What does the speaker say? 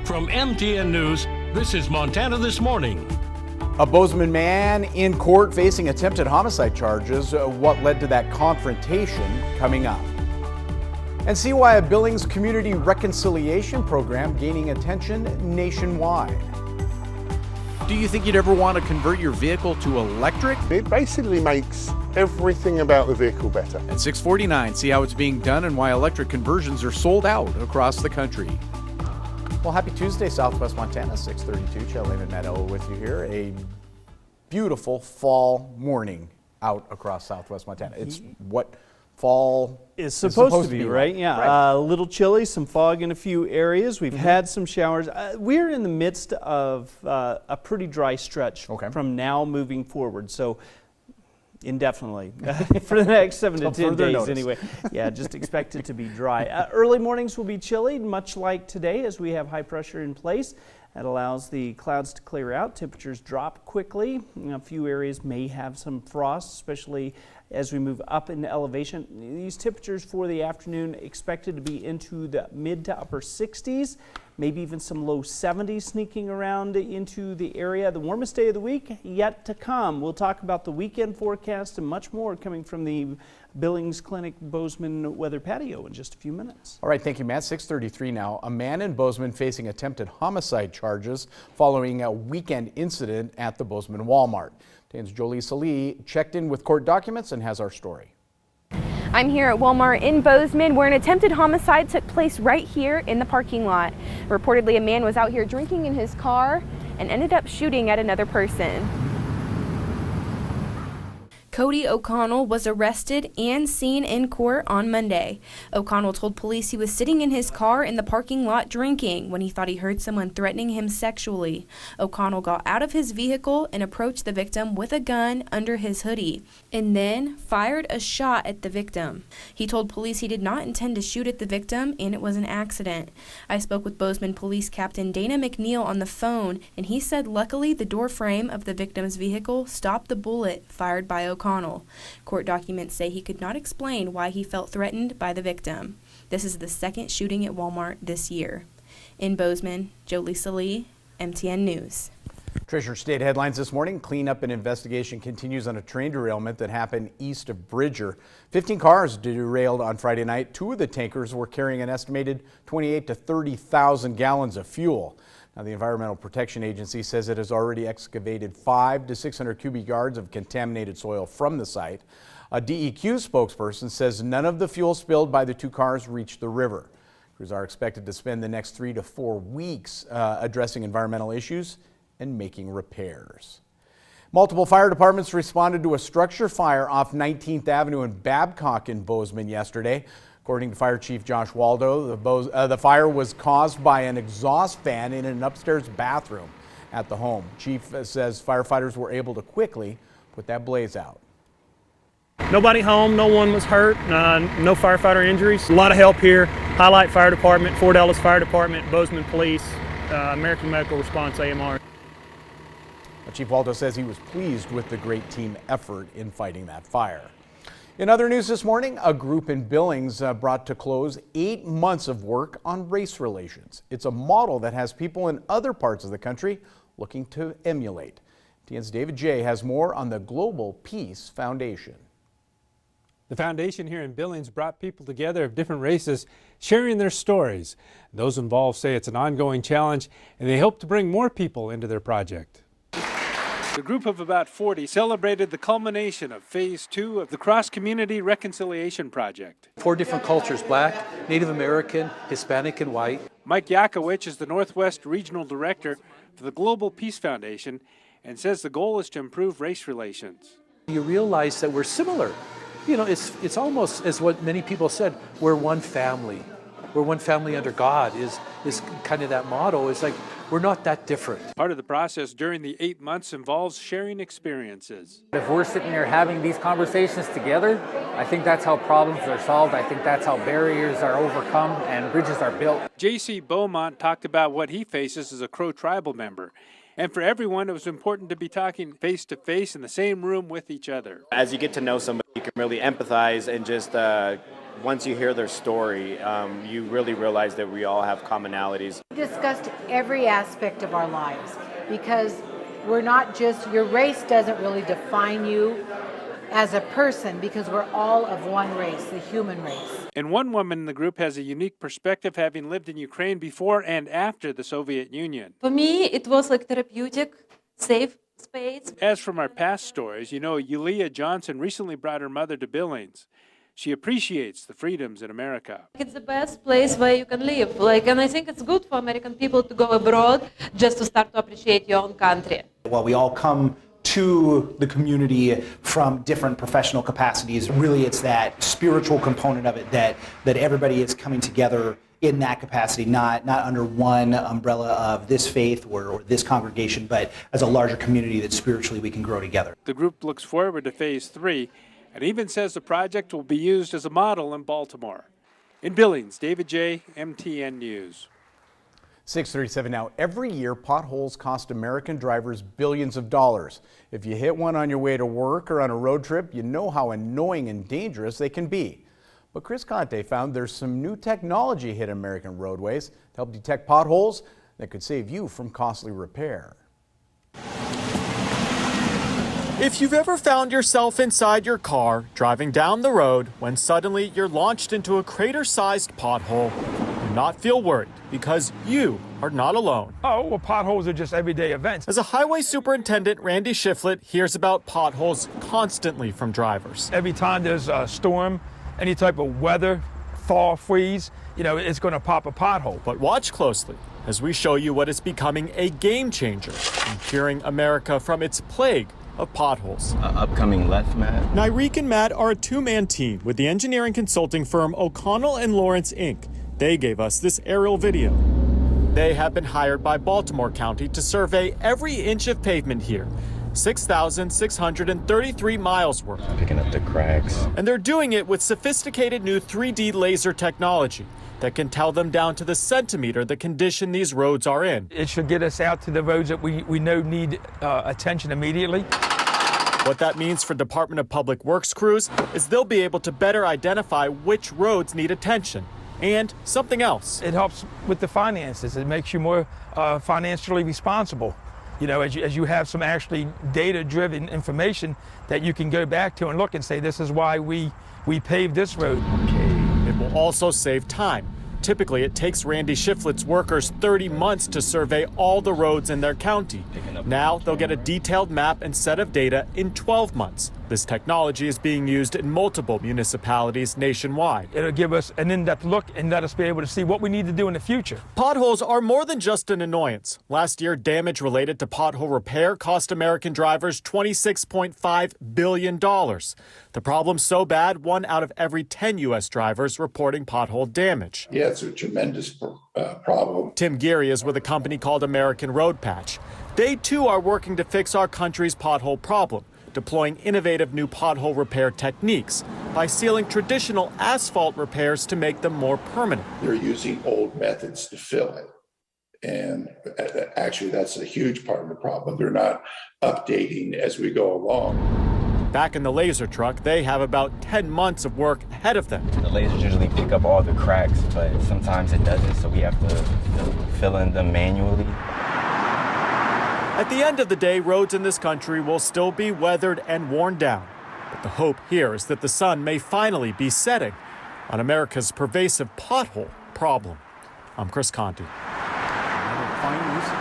From MTN News, this is Montana This Morning. A Bozeman man in court facing attempted homicide charges. What led to that confrontation coming up. And see why a Billings community reconciliation program gaining attention nationwide. Do you think you'd ever want to convert your vehicle to electric? It basically makes everything about the vehicle better. At 6:49, see how it's being done and why electric conversions are sold out across the country. Well, happy Tuesday, Southwest Montana, 6:32. Chelene and Meadow with you here. A beautiful fall morning out across Southwest Montana. It's what fall is supposed to be, right? Yeah, right. A little chilly, some fog in a few areas. We've had some showers. We're in the midst of a pretty dry stretch from now moving forward. So indefinitely for the next 7 to 10 days anyway. Yeah, just expect it to be dry. Early mornings will be chilly, much like today, as we have high pressure in place. That allows the clouds to clear out. Temperatures drop quickly. A few areas may have some frost, especially as we move up in elevation. These temperatures for the afternoon expected to be into the mid to upper 60s, maybe even some low 70s sneaking around into the area. The warmest day of the week yet to come. We'll talk about the weekend forecast and much more coming from the Billings Clinic Bozeman weather patio in just a few minutes. All right, thank you, Matt. 6:33 now. A man in Bozeman facing attempted homicide charges following a weekend incident at the Bozeman Walmart. TN's Jolie Salee checked in with court documents and has our story. I'm here at Walmart in Bozeman, where an attempted homicide took place right here in the parking lot. Reportedly, a man was out here drinking in his car and ended up shooting at another person. Cody O'Connell was arrested and seen in court on Monday. O'Connell told police he was sitting in his car in the parking lot drinking when he thought he heard someone threatening him sexually. O'Connell got out of his vehicle and approached the victim with a gun under his hoodie, and then fired a shot at the victim. He told police he did not intend to shoot at the victim and it was an accident. I spoke with Bozeman Police Captain Dana McNeil on the phone, and he said luckily the door frame of the victim's vehicle stopped the bullet fired by O'Connell. Court documents say he could not explain why he felt threatened by the victim. This is the second shooting at Walmart this year. In Bozeman, Jolie Salee, MTN News. Treasure State headlines this morning. Cleanup and investigation continues on a train derailment that happened east of Bridger. 15 cars derailed on Friday night. 2 of the tankers were carrying an estimated 28 to 30,000 gallons of fuel. Now, the Environmental Protection Agency says it has already excavated 500 to 600 cubic yards of contaminated soil from the site. A DEQ spokesperson says none of the fuel spilled by the 2 cars reached the river. Crews are expected to spend the next 3 to 4 weeks addressing environmental issues and making repairs. Multiple fire departments responded to a structure fire off 19th Avenue in Babcock in Bozeman yesterday. According to Fire Chief Josh Waldo, the fire was caused by an exhaust fan in an upstairs bathroom at the home. Chief says firefighters were able to quickly put that blaze out. Nobody home, no one was hurt, no firefighter injuries. A lot of help here. Highlight Fire Department, Fort Ellis Fire Department, Bozeman Police, American Medical Response AMR. Chief Waldo says he was pleased with the great team effort in fighting that fire. In other news this morning, a group in Billings brought to close 8 months of work on race relations. It's a model that has people in other parts of the country looking to emulate. TN's David J. has more on the Global Peace Foundation. The foundation here in Billings brought people together of different races, sharing their stories. Those involved say it's an ongoing challenge, and they hope to bring more people into their project. The group of about 40 celebrated the culmination of Phase 2 of the Cross-Community Reconciliation Project. 4 different cultures, Black, Native American, Hispanic, and white. Mike Yakowicz is the Northwest Regional Director for the Global Peace Foundation and says the goal is to improve race relations. You realize that we're similar. You know, it's almost as what many people said, we're one family. We're one family under God is kind of that motto. It's like, we're not that different. Part of the process during the 8 months involves sharing experiences. If we're sitting there having these conversations together, I think that's how problems are solved. I think that's how barriers are overcome and bridges are built. J.C. Beaumont talked about what he faces as a Crow tribal member. And for everyone, it was important to be talking face to face in the same room with each other. As you get to know somebody, you can really empathize and just once you hear their story, you really realize that we all have commonalities. We discussed every aspect of our lives because we're not just, your race doesn't really define you as a person because we're all of one race, the human race. And one woman in the group has a unique perspective, having lived in Ukraine before and after the Soviet Union. For me, it was like therapeutic, safe space. As from our past stories, you know, Yulia Johnson recently brought her mother to Billings. She appreciates the freedoms in America. It's the best place where you can live. And I think it's good for American people to go abroad just to start to appreciate your own country. While we all come to the community from different professional capacities, really it's that spiritual component of it that everybody is coming together in that capacity, not under one umbrella of this faith or this congregation, but as a larger community that spiritually we can grow together. The group looks forward to phase 3 and even says the project will be used as a model in Baltimore. In Billings, David J., MTN News. 6:37 now. Every year, potholes cost American drivers billions of dollars. If you hit one on your way to work or on a road trip, you know how annoying and dangerous they can be. But Chris Conte found there's some new technology hit American roadways to help detect potholes that could save you from costly repair. If you've ever found yourself inside your car driving down the road when suddenly you're launched into a crater-sized pothole, do not feel worried because you are not alone. Oh, well, potholes are just everyday events. As a highway superintendent, Randy Shiflett hears about potholes constantly from drivers. Every time there's a storm, any type of weather, thaw, freeze, it's going to pop a pothole. But watch closely as we show you what is becoming a game changer in curing America from its plague of potholes. Upcoming left, Matt. Nyreek and Matt are a two-man team with the engineering consulting firm O'Connell & Lawrence, Inc. They gave us this aerial video. They have been hired by Baltimore County to survey every inch of pavement here, 6,633 miles worth. Picking up the cracks. And they're doing it with sophisticated new 3D laser technology that can tell them down to the centimeter the condition these roads are in. It should get us out to the roads that we know need attention immediately. What that means for Department of Public Works crews is they'll be able to better identify which roads need attention. And something else. It helps with the finances. It makes you more financially responsible. As you have some actually data-driven information that you can go back to and look and say, this is why we paved this road. It will also save time. Typically, it takes Randy Shiflett's workers 30 months to survey all the roads in their county. Now, they'll get a detailed map and set of data in 12 months. This technology is being used in multiple municipalities nationwide. It'll give us an in-depth look and let us be able to see what we need to do in the future. Potholes are more than just an annoyance. Last year, damage related to pothole repair cost American drivers $26.5 billion. The problem's so bad, 1 out of every 10 U.S. drivers reporting pothole damage. Yeah, it's a tremendous problem. Tim Geary is with a company called American Road Patch. They, too, are working to fix our country's pothole problem, deploying innovative new pothole repair techniques by sealing traditional asphalt repairs to make them more permanent. They're using old methods to fill it. And actually, that's a huge part of the problem. They're not updating as we go along. Back in the laser truck, they have about 10 months of work ahead of them. The lasers usually pick up all the cracks, but sometimes it doesn't, so we have to fill in them manually. At the end of the day, roads in this country will still be weathered and worn down. But the hope here is that the sun may finally be setting on America's pervasive pothole problem. I'm Chris Conte.